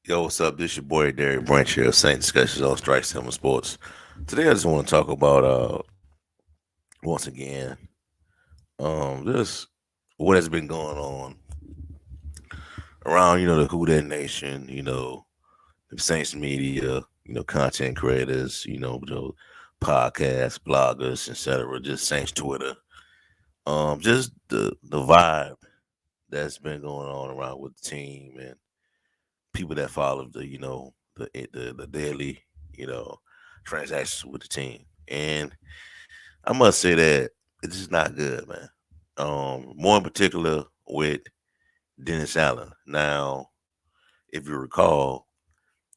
Yo, what's up? This your boy Derek Branch here of Saint Discussions on Strike Seven Sports. Today, I just want to talk about once again just what has been going on around the Who That Nation, the Saints media, content creators, podcasts, bloggers, etc. Just Saints Twitter, just the vibe that's been going on around with the team and people that follow the daily you know transactions with the team. And I must say that it's just not good, man. More in particular with Dennis Allen. Now, if you recall,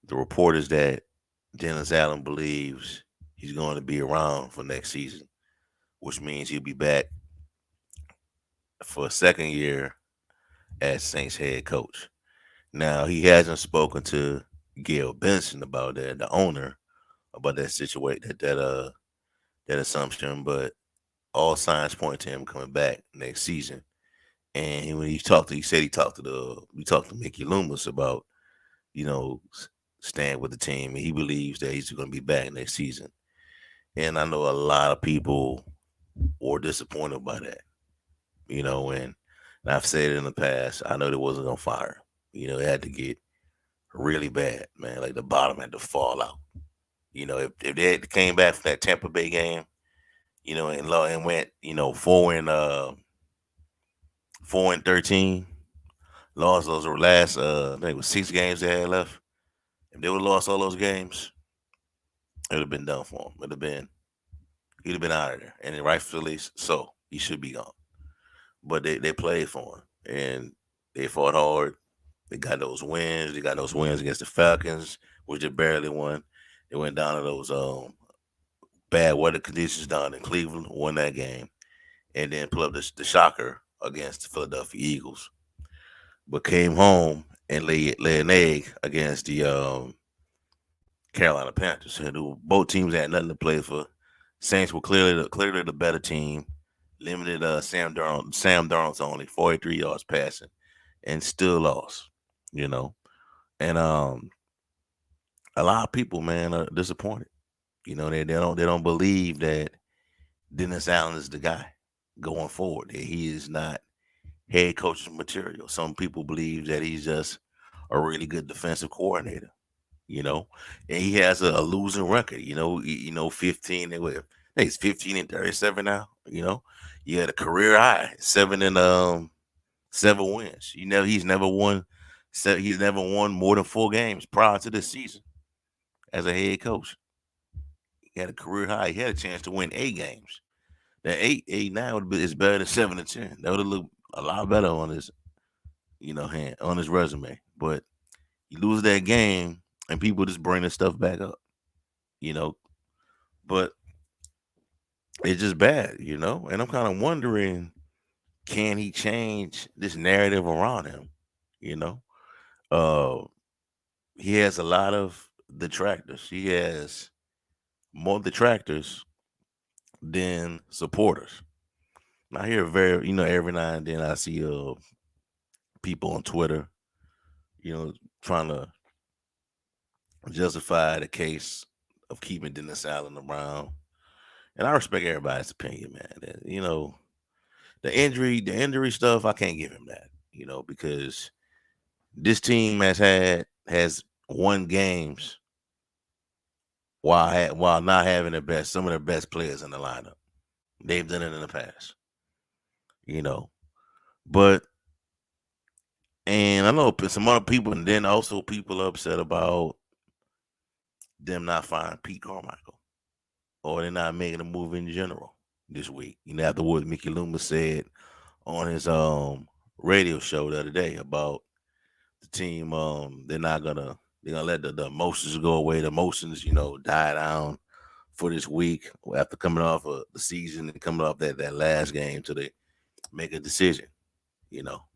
the report is that Dennis Allen believes he's going to be around for next season, which means he'll be back for a second year as Saints head coach. Now, he hasn't spoken to Gail Benson about that, the owner, about that situation, that assumption, but all signs point to him coming back next season. And when he said he talked to we talked to Mickey Loomis about staying with the team, and he believes that he's going to be back next season. And I know a lot of people were disappointed by that, and I've said it in the past. I know they wasn't gonna fire him. It had to get really bad, man. Like the bottom had to fall out. If they had came back from that Tampa Bay game, and went, 4-13, lost those last I think it was 6 games they had left. If they would have lost all those games, it would have been done for him. He'd have been out of there. And then rightfully so. He should be gone. But they played for him and they fought hard. They got those wins. They got those wins against the Falcons, which they barely won. They went down to those bad weather conditions down in Cleveland, won that game, and then put up the shocker against the Philadelphia Eagles. But came home and lay an egg against the Carolina Panthers. And both teams had nothing to play for. Saints were clearly the better team. Limited Sam Darnold to only 43 yards passing, and still lost. You know, and a lot of people, man, are disappointed. They don't believe that Dennis Allen is the guy going forward. That he is not head coach's material. Some people believe that he's just a really good defensive coordinator. You know, and he has a losing record. 15. I think it's 15-37 now. You had a career high 7 wins. He's never won. He's never won more than 4 games prior to this season as a head coach. He had a career high. He had a chance to win 8 games. That eight now is better than 7-10. That would have looked a lot better on his, hand on his resume. But you lose that game, and people just bring this stuff back up. You know, but it's just bad. And I'm kind of wondering, can he change this narrative around him? You know, uh, he has a lot of detractors. He has more detractors than supporters. I hear every now and then I see people on Twitter, trying to justify the case of keeping Dennis Allen around. And I respect everybody's opinion, man. The injury stuff, I can't give him that, because this team has won games while not having some of their best players in the lineup. They've done it in the past, you know. But and I know some other people, and then also people are upset about them not firing Pete Carmichael, or they're not making a move in general this week. After what Mickey Loomis said on his radio show the other day about the team, they're gonna let the emotions go away. The emotions, die down for this week after coming off of the season and coming off that last game till they make a decision.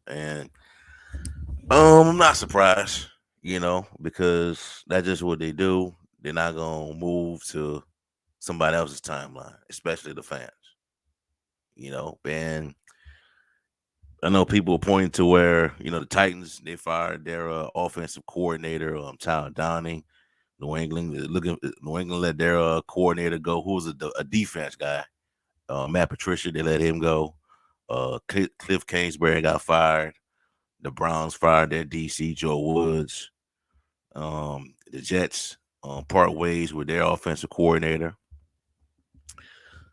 And I'm not surprised, because that's just what they do. They're not gonna move to somebody else's timeline, especially the fans. And I know people are pointing to where the Titans they fired their offensive coordinator, Tyler Downing. New England let their coordinator go, who was a defense guy, Matt Patricia. They let him go. Cliff Kingsbury got fired. The Browns fired their DC Joe Woods. The Jets part ways with their offensive coordinator.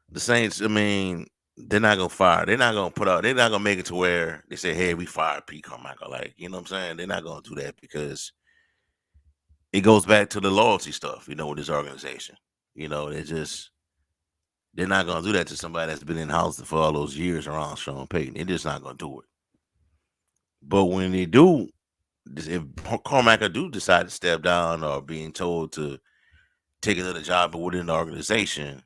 The Saints, I mean, they're not gonna fire. They're not gonna put out. They're not gonna make it to where they say, "Hey, we fired Pete Carmichael." Like, you know what I'm saying? They're not gonna do that because it goes back to the loyalty stuff. With this organization. They're not gonna do that to somebody that's been in house for all those years around Sean Payton. They're just not gonna do it. But when they do, if Carmichael do decide to step down or being told to take another job within the organization,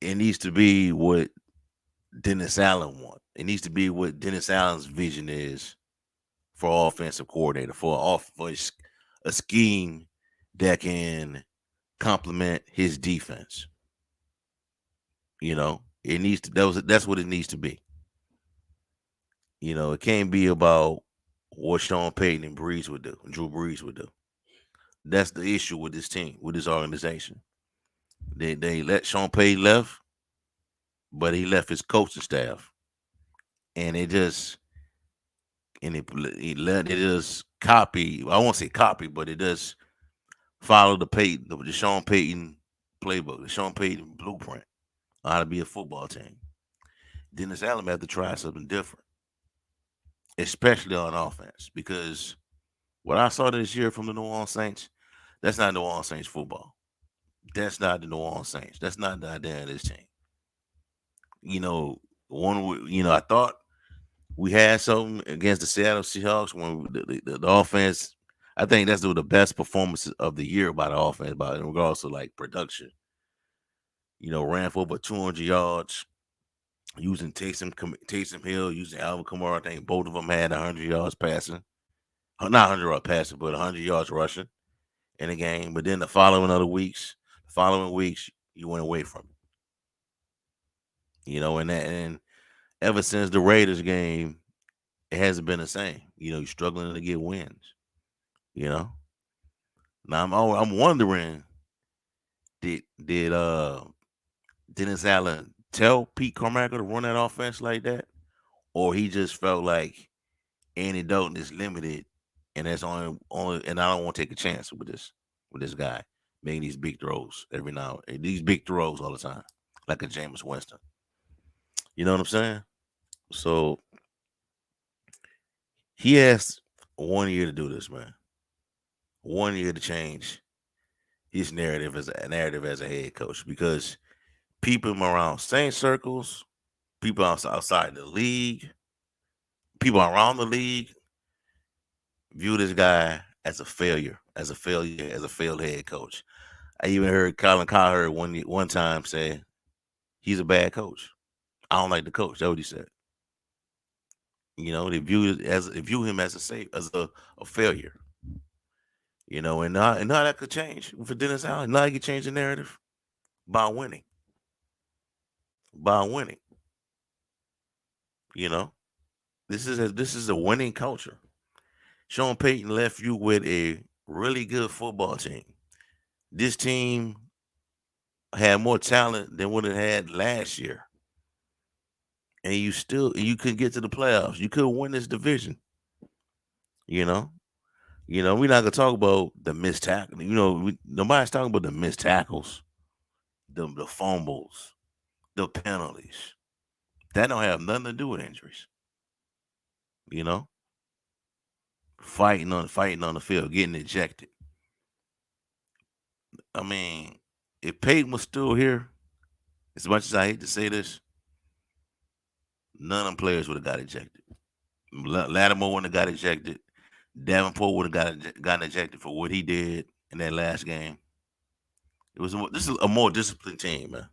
it needs to be what Dennis Allen wants. It needs to be what Dennis Allen's vision is for offensive coordinator for a scheme that can complement his defense. It needs to that's what it needs to be. It can't be about what Sean Payton and Drew Brees would do. That's the issue with this team, with this organization. They let Sean Payton left, but he left his coaching staff, and it just copy. I won't say copy, but it does follow the Sean Payton playbook, the Sean Payton blueprint on how to be a football team. Dennis Allen had to try something different, especially on offense, because what I saw this year from the New Orleans Saints, that's not New Orleans Saints football. That's not the New Orleans Saints. That's not the idea of this team. You know, I thought we had something against the Seattle Seahawks when the offense. I think that's the best performances of the year by the offense, by in regards to like production. Ran for over 200 yards using Taysom Hill, using Alvin Kamara. I think both of them had 100 yards passing, not 100 yards passing, but 100 yards rushing in the game. But then following weeks, you went away from it. And ever since the Raiders game, it hasn't been the same. You're struggling to get wins. You know. Now I'm wondering, did Dennis Allen tell Pete Carmichael to run that offense like that, or he just felt like Andy Dalton is limited, and that's only, and I don't want to take a chance with this guy making these big throws every now these big throws all the time, like a Jameis Winston. You know what I'm saying? So he has 1 year to do this, man. 1 year to change his narrative as a head coach, because people around same circles, people outside the league, people around the league view this guy as a failure, as a failed head coach. I even heard Colin Cowherd one time say he's a bad coach. I don't like the coach. That's what he said. They view him as a failure. And now that could change for Dennis Allen. Now he can change the narrative by winning. By winning. You know, this is a winning culture. Sean Payton left you with a really good football team. This team had more talent than what it had last year, and you couldn't get to the playoffs. You couldn't win this division. You know, we're not gonna talk about the missed tackle. Nobody's talking about the missed tackles, the fumbles, the penalties. That don't have nothing to do with injuries. You know, fighting on the field, getting ejected. I mean, if Peyton was still here, as much as I hate to say this, none of them players would have got ejected. Lattimore wouldn't have got ejected. Davenport would have gotten ejected for what he did in that last game. This is a more disciplined team, man.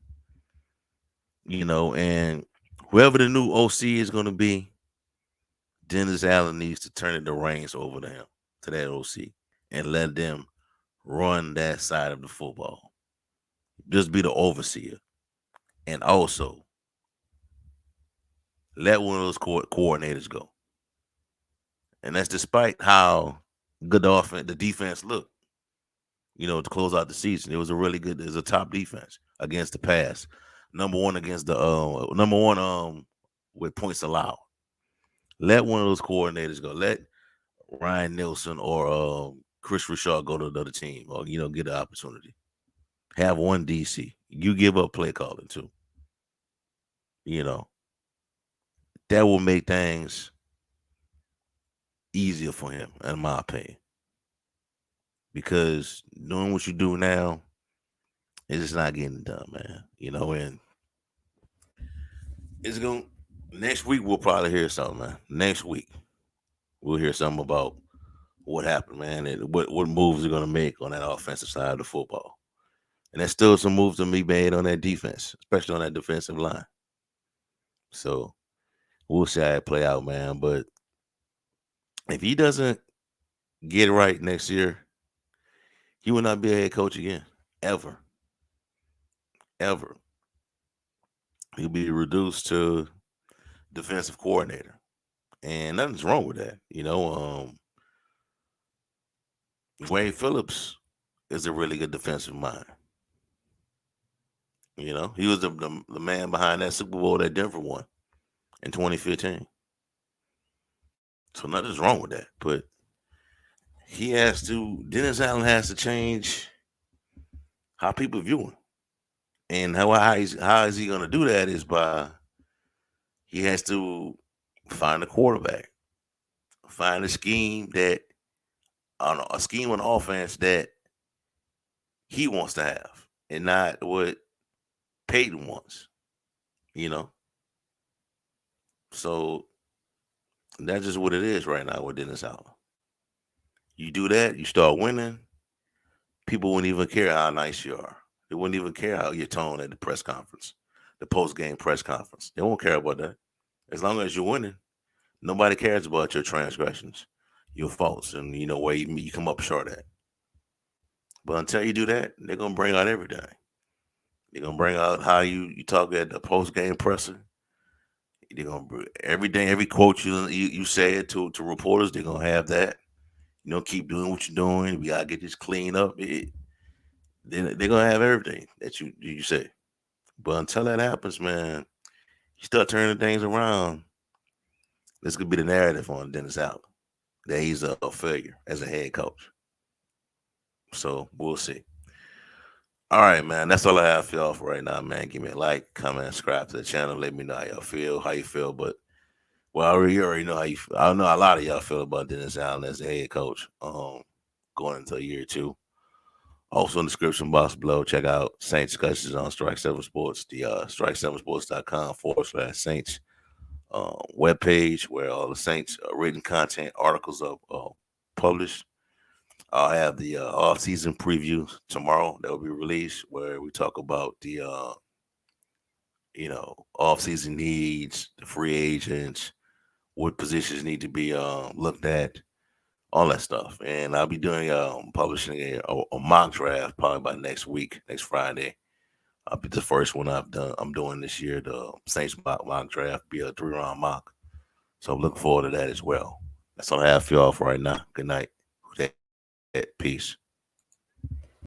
And whoever the new OC is going to be, Dennis Allen needs to turn the reins over to him, to that OC, and let them run that side of the football. Just be the overseer, and also Let one of those coordinators go, and that's despite how good the defense looked. To close out the season, it was a really good. It was a top defense against the pass, number one against the number one with points allowed. Let one of those coordinators go. Let Ryan Nielsen or Chris Richard go to another team, or get an opportunity. Have one DC. You give up play calling too. You know that will make things easier for him, in my opinion. Because doing what you do now is just not getting done, man. And it's going next week we'll probably hear something, man. Next week we'll hear something about what happened, man, and what moves they're gonna make on that offensive side of the football. And there's still some moves to be made on that defense, especially on that defensive line. So we'll see how it play out, man. But if he doesn't get it right next year, he will not be a head coach again. Ever. Ever. He'll be reduced to defensive coordinator. And nothing's wrong with that. Wade Phillips is a really good defensive mind. He was the man behind that Super Bowl that Denver won in 2015. So nothing's wrong with that. But Dennis Allen has to change how people view him. And how is he going to do that is by he has to find a quarterback, find a scheme on offense that he wants to have, and not what Peyton wants. You know, so that's just what it is right now with Dennis Allen. You do that, you start winning. People wouldn't even care how nice you are. They wouldn't even care how your tone at the press conference, the post game press conference. They won't care about that. As long as you're winning, nobody cares about your transgressions, your faults, and where you come up short at. But until you do that, they're gonna bring out everything. They're gonna bring out how you talk at the post game presser. They're gonna everything, every quote you said to reporters. They're gonna have that. Keep doing what you're doing. We gotta get this cleaned up. They're gonna have everything that you say. But until that happens, man, you start turning things around. This could be the narrative on Dennis Allen that he's a failure as a head coach. So we'll see. All right, man. That's all I have for y'all for right now, man. Give me a like, comment, subscribe to the channel. Let me know how y'all feel, how you feel. But you already know how you. I know a lot of y'all feel about Dennis Allen as the head coach. Going into year two. Also in the description box below, check out Saints discussions on Strike Seven Sports, the strike7sports.com/Saints webpage where all the Saints written content articles are published. I'll have the off-season preview tomorrow that will be released where we talk about the off-season needs, the free agents, what positions need to be looked at, all that stuff. And I'll be doing publishing a mock draft probably by next week, next Friday. I'll be the first one I'm doing this year. The Saints mock draft be a 3-round mock. So I'm looking forward to that as well. That's all I have for y'all for right now. Good night. Peace.